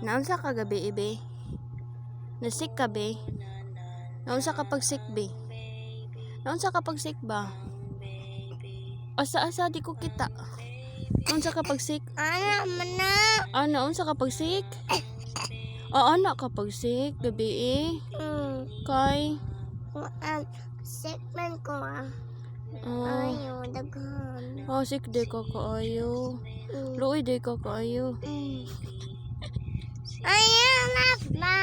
Naunsa ka gabi, ibe? Nasik ka, be? Naunsa ka pag sick, be? Naunsa ka pag sick ba? Asa-asa di ko kita. Naunsa ka pag sick? Ana, mana. Naunsa ka pag sick? Anak ka pag sick, gabi eh. Kay? Sick man ko ah. Oh, Ayaw, daghan. sick day ka kaayo. Luoy day ka kaayo. Ayaw, laugh na.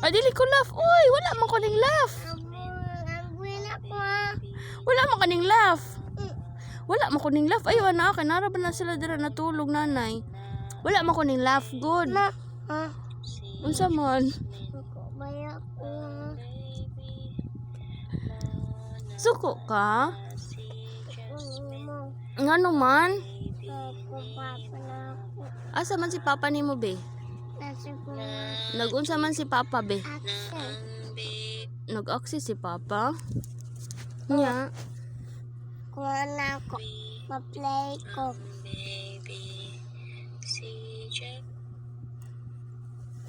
Dili ko laugh. Uy, wala man ko ning laugh. Abuin ako ah. Wala man kaning laugh. Wala man ko ning laugh. Ayo anak, kanara ba na sila dira natulog nanay? Wala man ko ning laugh good. Ma, Unsa man? ako baya ko. Suko ka? Kunin mo. Ngano man? Ako, papa na ako. Asa man si papa nimo be? Nasa ko. Nagunsa man si papa be? Action. Nag-aksi si papa? Nya. Kuha na ako. Pa-play ko.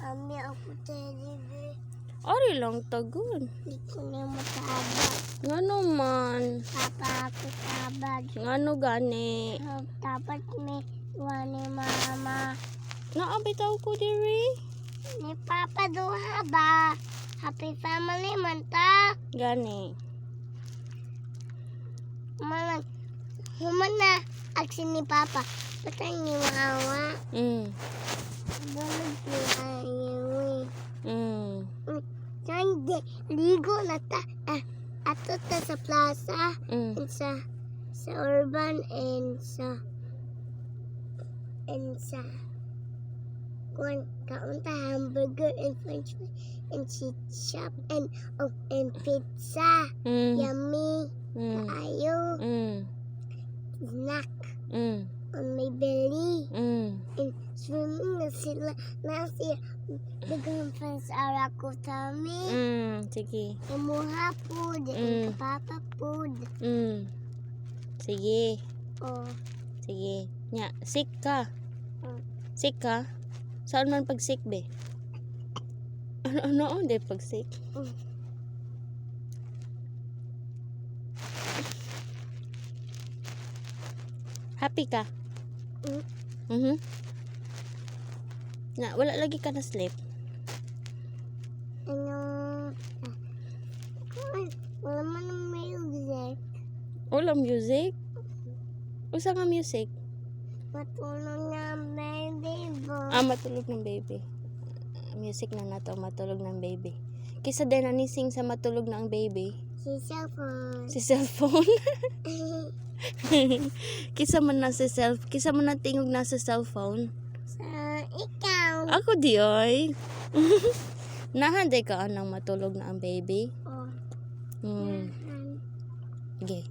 Kami ako teddy bear. Ari lang tagon. Di ko na matabag. Ngano man? Papa ako tabag. Ngano gani? Dapat may wani mama. Naabitaw ko diri. Ni Papa duha ba? Happy family man ta. Gani. Human na aksin ni Papa. Patay ni Wawa. Bulog ni Ayawi. Sande, ligo na ta. Ato ta sa plaza. And sa urban and sa kaunta hamburger and french fries and cheese shop and pizza. Yummy. Kaayo. Snack. On my belly. And swimming na sila. Nasi. Dagang friends ara ko tami. Sige. Imuha food. Papa food. Sige. Oh. Sige. Nya, sick ka. Sick ka? Saan man pag sick be? Ano hindi pag sick? Happy ka? Na, wala lagi ka na sleep. Wala man ang music. Wala music? Usa nga music? Matulog na baby bo. Matulog ng baby. Music na nato, matulog ng baby. Kisa din nanising sa matulog ng baby. Si cellphone. Si cellphone? Kisa man na tingog na sa cellphone. Sa ikaw. Ako di oy. Nahanday ka anang matulog na ang baby. Oh. Okay.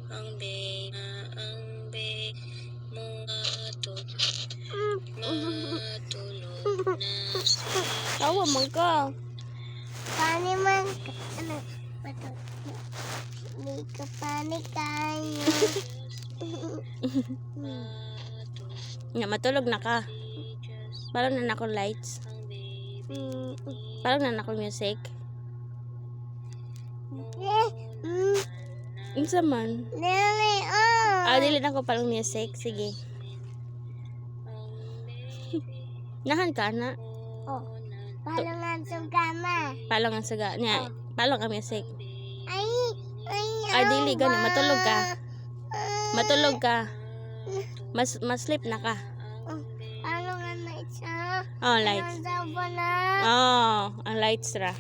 Ang baby mo matulog na siya. Tawa man ka. Pani man. Di ka pani kayo. Nga, matulog na ka. Parang na akong lights. Parang na akong music. Unsa man? Dili oh. Dili na ko parang music. Sige. Nahan ka na. Oh. Palungan sa kama. Palong ang saga. Nya, palong ang music. Ay, Dili gani. Matulog ka. Matulog ka. Mas sleep na ka. Palungan na isa. Lights. Ang sabon na. Ang lights ra.